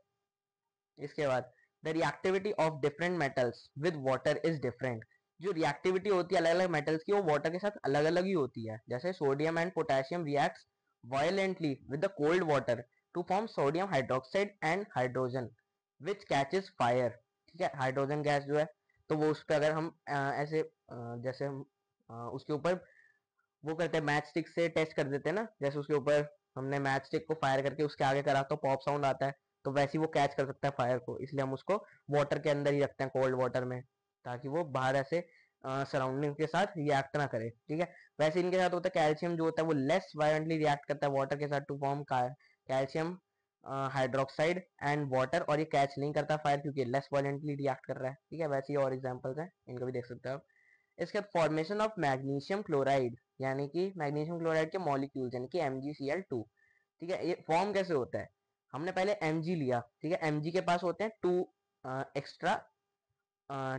इसके बाद the reactivity of different metals with water is different, जो रिएक्टिविटी होती है अलग अलग मेटल्स की वो वाटर के साथ अलग अलग ही होती है। जैसे sodium and potassium reacts violently with the cold water to form sodium hydroxide and hydrogen which catches fire, ठीक है, हाइड्रोजन गैस जो है तो वो उस पर अगर हम ऐसे जैसे हम उसके ऊपर वो करते हैं मैच स्टिक से टेस्ट कर देते हैं ना, जैसे उसके ऊपर हमने मैच स्टिक को फायर करके उसके आगे करा तो पॉप साउंड आता है, तो वैसे ही वो कैच कर सकता है फायर को, इसलिए हम उसको वाटर के अंदर ही रखते हैं, कोल्ड वाटर में, ताकि वो बाहर ऐसे सराउंडिंग के साथ रिएक्ट ना करे, ठीक है। वैसे इनके साथ होता है कैल्शियम जो होता है वो लेस वायलेंटली रिएक्ट करता है वाटर के साथ to form calcium hydroxide and water, और ये कैच नहीं करता फायर क्योंकि लेस वायलेंटली रिएक्ट कर रहा है, ठीक है। वैसे ही और एग्जांपल्स हैं, इनको भी देख सकते हो आप। इसके बाद फॉर्मेशन ऑफ मैग्नीशियम क्लोराइड, यानी कि मैग्नीशियम क्लोराइड के मॉलिक्यूल्स यानी कि MgCl2, ठीक है, ये फॉर्म कैसे होता है। हमने पहले Mg लिया, ठीक है, Mg के पास होते हैं एक्स्ट्रा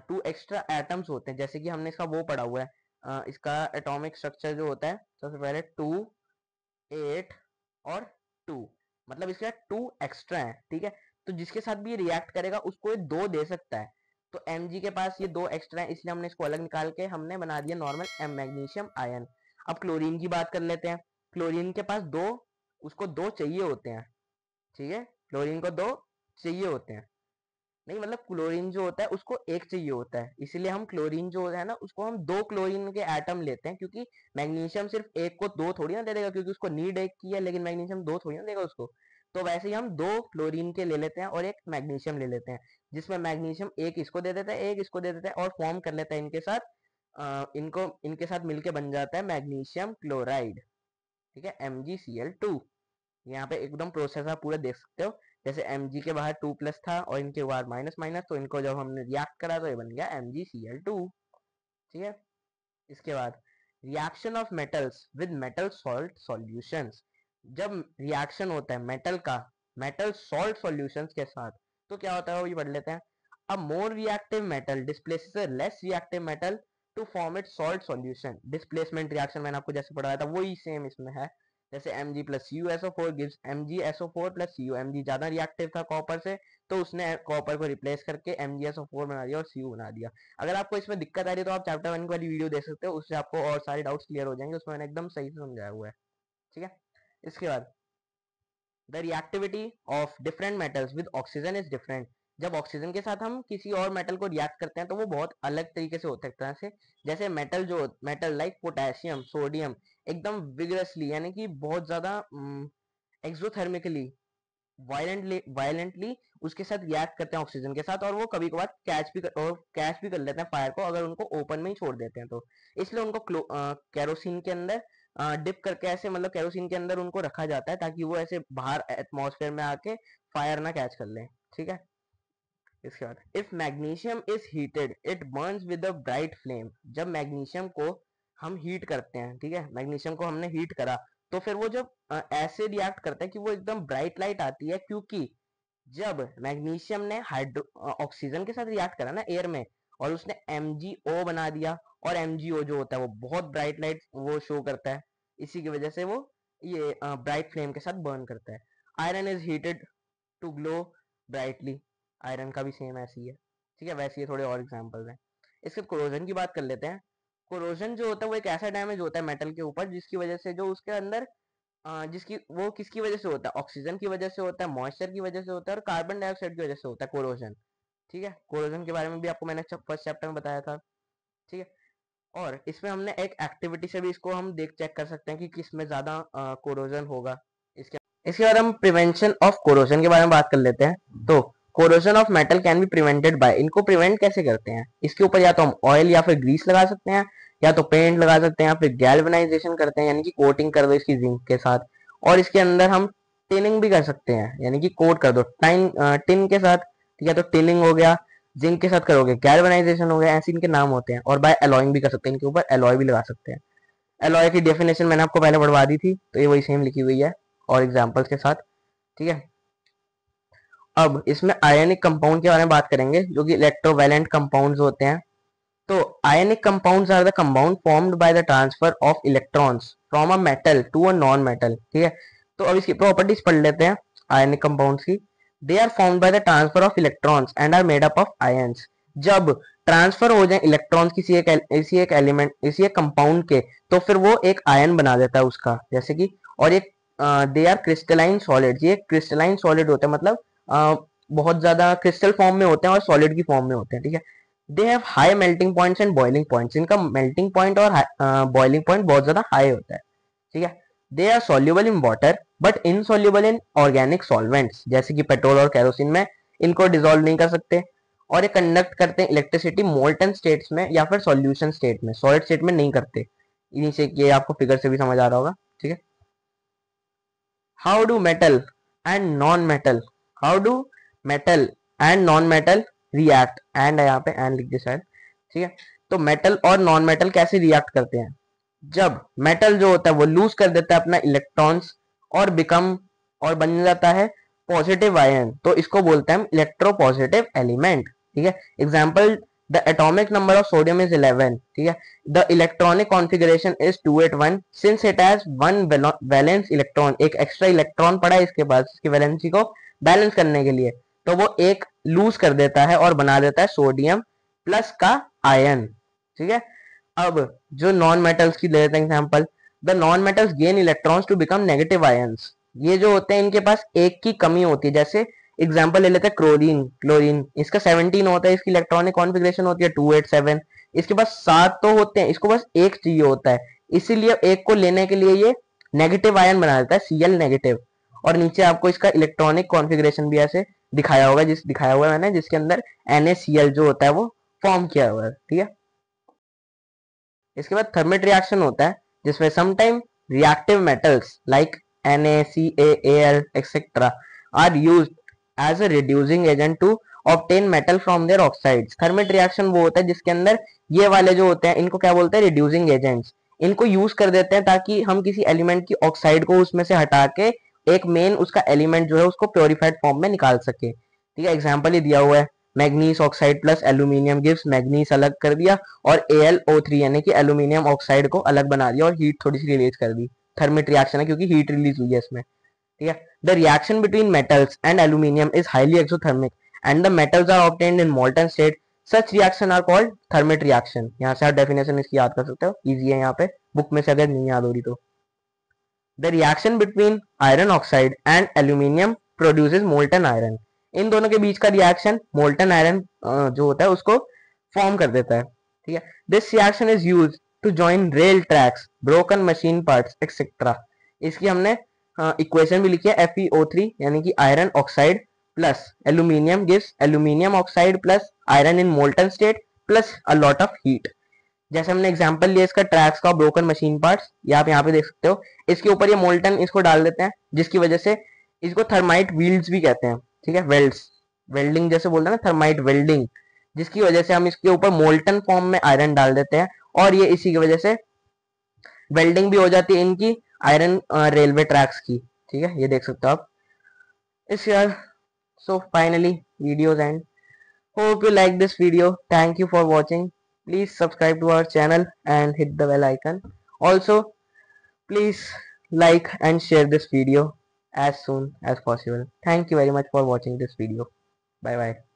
टू एक्स्ट्रा एटम्स होते हैं, जैसे कि हमने इसका वो पढ़ा हुआ है, इसका एटॉमिक स्ट्रक्चर जो होता है सबसे पहले 2 8 और 2, मतलब इसके साथ 2 एक्स्ट्रा है, ठीक है। तो जिसके साथ भी ये रिएक्ट करेगा उसको ये 2 दे सकता है, तो Mg के पास ये 2 एक्स्ट्रा है इसलिए हमने इसको अलग निकाल के हमने बना दिया नॉर्मल मैग्नीशियम आयन। अब क्लोरीन की बात कर लेते हैं, क्लोरीन के पास दो, उसको 2 चाहिए होते हैं, ठीक है, क्लोरीन को 2 चाहिए होते हैं, नहीं मतलब क्लोरीन जो होता है उसको एक चाहिए होता है, इसलिए हम क्लोरीन जो है ना उसको हम 2 क्लोरीन के एटम लेते हैं, क्योंकि मैग्नीशियम सिर्फ एक को 2 थोड़ी ना दे देगा, क्योंकि उसको नीड एक की है, लेकिन मैग्नीशियम 2 थोड़ी ना देगा उसको। तो वैसे ही हम 2 क्लोरीन के ले लेते हैं और एक मैग्नीशियम ले लेते हैं, जिसमें मैग्नीशियम एक इसको दे देता है एक इसको दे देता है और फॉर्म कर लेता है इनके साथ, इनको इनके साथ मिलके बन जाता है मैग्नीशियम क्लोराइड, ठीक है, MgCl2। यहाँ पे एकदम प्रोसेस आप पूरा देख सकते हो, जैसे Mg के बाहर 2 प्लस था और इनके बाहर माइनस माइनस, तो इनको जब हमने रिएक्ट करा तो ये बन गया MgCl2, ठीक है। इसके बाद reaction of metals with metal salt solutions, जब रिएक्शन होता है मेटल का मेटल सॉल्ट सॉल्यूशंस के साथ तो क्या होता है वो भी पढ़ लेते हैं। A more reactive metal displaces a less reactive metal to form it salt solution, displacement reaction मैंने आपको जैसे पढ़ाया था वही सेम इसमें है, जैसे Mg+CuSO4 गिव्स MgSO4+Cu। Mg ज्यादा रिएक्टिव था कॉपर से, तो उसने कॉपर को रिप्लेस करके MgSO4 बना दिया और Cu बना दिया। अगर आपको इसमें दिक्कत आ रही है तो आप चैप्टर 1 वाली वीडियो देख सकते हो, उससे आपको और सारे डाउट्स क्लियर हो जाएंगे, उसमें मैंने एकदम सही से समझाया हुआ है। ठीक है, इसके बाद the reactivity of different metals with oxygen is different. जब ऑक्सीजन के साथ हम किसी और मेटल को रिएक्ट करते हैं तो वो बहुत अलग तरीके से होता है एक तरह से। जैसे मेटल लाइक पोटेशियम, सोडियम एकदम विगरसली यानी कि बहुत ज्यादा एक्सोथर्मिकली वायलेंटली उसके साथ रिएक्ट करते हैं ऑक्सीजन के साथ, और वो कभी कभार कैच भी कर लेते हैं फायर को अगर उनको ओपन में ही छोड़ देते हैं तो। इसलिए उनको केरोसिन के अंदर डिप करके ऐसे, मतलब केरोसिन के अंदर उनको रखा जाता है ताकि वो ऐसे बाहर एटमॉस्फेयर में आके फायर ना कैच कर लें। ठीक है, इसके बाद if magnesium is heated it Burns with a bright flame. जब मैग्नीशियम को हम हीट करते हैं, ठीक है, मैग्नीशियम को हमने हीट करा तो फिर वो जब ऐसे रिएक्ट करता है कि वो एकदम ब्राइट लाइट आती है, क्योंकि जब मैग्नीशियम ने हाइड्रो ऑक्सीजन के साथ रिएक्ट करा ना एयर में, और उसने MgO बना दिया, और MgO जो होता है वो बहुत ब्राइट लाइट वो शो करता है, इसी की वजह से वो ये ब्राइट फ्लेम के साथ बर्न करता है। Iron is heated to glow brightly. Iron का भी सेम ऐसी है। ठीक है, वैसे ये थोड़े और एग्जांपल्स हैं। इसके कोरोजन की बात कर लेते हैं। कोरोजन जो होता है वो एक ऐसा डैमेज होता है मेटल के ऊपर जिसकी वजह से जो उसके अंदर जिसकी वो किसकी वजह से होता है, ऑक्सीजन की वजह से होता है, मॉइस्चर की वजह से होता है, और कार्बन डाइऑक्साइड की वजह से होता है कोरोजन। ठीक है, कोरोजन के बारे में भी आपको मैंने फर्स्ट चैप्टर में बताया था। ठीक है, और इसमें हमने एक एक्टिविटी से भी इसको हम चेक कर सकते हैं कि किस में ज्यादा कोरोजन होगा। इसके बाद हम प्रिवेंशन ऑफ कोरोजन के बारे में बात कर लेते हैं। तो corrosion of metal can be prevented by, इनको प्रिवेंट कैसे करते हैं, इसके ऊपर या तो हम ऑयल या फिर ग्रीस लगा सकते हैं, या तो पेंट लगा सकते हैं, या फिर गैल्वेनाइजेशन करते हैं यानी कि कोटिंग कर दो इसकी जिंक के साथ, और इसके अंदर हम टिनिंग भी कर सकते हैं यानी कि कोट कर दो टिन के साथ। ठीक है, तो टिनिंग हो गया, जिंक के साथ करोगे गैल्वेनाइजेशन हो गया, ऐसे इनके नाम होते हैं। और बाय एलॉइंग भी कर सकते हैं, इनके ऊपर एलॉय भी लगा सकते हैं। एलॉय की डेफिनेशन मैंने आपको पहले बढ़वा दी थी, तो ये वही सेम लिखी हुई है और एग्जांपल्स के साथ। ठीक है, अब इसमें आयनिक कंपाउंड के बारे में बात करेंगे जो कि इलेक्ट्रोवैलेंट कंपाउंड्स होते हैं। तो ionic compounds are the compound formed by the transfer of electrons from a metal to a non metal. ठीक है, तो अब इसकी प्रॉपर्टीज पढ़ लेते हैं आयनिक कंपाउंड्स की। They are formed by the transfer of electrons and are made up of ions. जब ट्रांसफर हो जाए इलेक्ट्रॉन्स इसी एक एलिमेंट इसी एक कंपाउंड के, तो फिर वो एक आयन बना देता है उसका, जैसे कि, और एक दे आर क्रिस्टलाइन सॉलिड। ये क्रिस्टलाइन सॉलिड होता है, मतलब बहुत ज्यादा क्रिस्टल फॉर्म में होते हैं और सॉलिड की फॉर्म में होते हैं। ठीक है, they have high melting points and boiling points. इनका मेल्टिंग पॉइंट और बॉइलिंग पॉइंट बहुत ज्यादा हाई होता है। ठीक है, they are soluble in water but insoluble in organic solvents, जैसे कि पेट्रोल और केरोसिन में इनको डिसॉल्व नहीं कर सकते। और ये कंडक्ट करते हैं इलेक्ट्रिसिटी मोल्टन स्टेट्स में या फिर सॉल्यूशन स्टेट में, सॉलिड स्टेट में नहीं करते। इन्हीं से ये आपको फिगर से भी समझ आ रहा होगा। ठीक है, how do metal and non metal how do metal and non metal react, and यहाँ पे एंड लिख दिया शायद। ठीक है, तो मेटल और नॉन मेटल कैसे रिएक्ट करते हैं। जब मेटल जो होता है वो लूज कर देता है अपना इलेक्ट्रॉन्स और और बन जाता है पॉजिटिव आयन, तो इसको बोलते हैं हम इलेक्ट्रोपॉजिटिव एलिमेंट। ठीक है, example the atomic number of sodium is 11। ठीक है, the electronic configuration is 281 since it has one valence electron. एक एक्स्ट्रा इलेक्ट्रॉन पड़ा है इसके पास इसकी वैलेंसी को बैलेंस करने के लिए, तो वो एक लूज कर देता है और बना देता है सोडियम प्लस का आयन। ठीक है, अब जो नॉन मेटल्स की ले लेते हैं example, the non metals gain electrons to become negative ions. ये जो होते हैं इनके पास एक की कमी होती है, जैसे एग्जांपल ले लेते हैं क्लोरीन, इसका 17 होता है, इसकी इलेक्ट्रॉनिक कॉन्फ़िगरेशन होती है 287। इसके पास 7 तो होते हैं, इसको बस एक चाहिए होता है, इसीलिए एक को लेने के लिए ये नेगेटिव आयन बना देता है Cl नेगेटिव। और नीचे आपको इसका इलेक्ट्रॉनिक कॉन्फ़िगरेशन भी ऐसे दिखाया हुआ है मैंने, जिसके अंदर NaCl जो होता है वो फॉर्म किया हुआ है। ठीक है, इसके बाद थर्मेट रिएक्शन होता है जिसमें sometime reactive metals like NaCaAl etcetera are used as a reducing agent to obtain metal from their oxides. Thermite reaction वो होता है जिसके अंदर ये वाले जो होते हैं इनको क्या बोलते हैं, रिड्यूसिंग एजेंट्स। इनको यूज कर देते हैं ताकि हम किसी एलिमेंट की ऑक्साइड को उसमें से हटा के एक मेन उसका एलिमेंट जो है उसको प्योरीफाइड फॉर्म में निकाल सके। ठीक है, एग्जाम्पल ही दिया हुआ है, manganese oxide plus aluminium gives, manganese अलग कर दिया और AlO3 यानी कि एल्यूमिनियम ऑक्साइड को अलग बना दिया और हीट थोड़ी सी रिलीज कर दी, एक्सोथर्मिक रिएक्शन है क्योंकि हीट रिलीज हुई है इसमें, ठीक है। The reaction between metals and aluminium is highly exothermic and the metals are obtained in molten state, such reaction are called thermic reaction. यहाँ से आप डेफिनेशन इसकी याद कर सकते हो, इजी है यहाँ पे बुक में से अगर नहीं याद हो रही तो। The reaction between iron oxide and aluminium produces molten iron, इन दोनों के बीच का रिएक्शन मोल्टन आयरन जो होता है उसको फॉर्म कर देता है, ठीक है। This reaction is use to join rail tracks, broken machine parts etcetera. इसकी हमने इक्वेशन भी लिखी है FeO3 यानी कि iron oxide plus aluminium gives aluminium oxide plus iron in molten state plus a lot of heat. जैसे हमने एग्जांपल लिया इसका ट्रैक्स का, ब्रोकन मशीन पार्ट्स, ये आप यहाँ पे देख सकते हो। इसके ऊपर ये मोल्टन इसको डाल देते हैं जिसकी वजह से इसको थर्माइट व्हील्स भी कहते हैं, ठीक है, वेल्ड्स, वेल्डिंग जैसे बोलते हैं ना, थर्माइट वेल्डिंग, जिसकी वजह से हम इसके ऊपर मोल्टन फॉर्म में आयरन डाल देते हैं और ये इसी की वजह से वेल्डिंग भी हो जाती है इनकी आयरन रेलवे ट्रैक्स की, ठीक है, ये देख सकते हो आप इस यार। So finally videos and, hope you like this video. Thank you for watching. Please subscribe to our channel and hit the bell icon. Also, please like and share this video as soon as possible. Thank you very much for watching this video. Bye bye.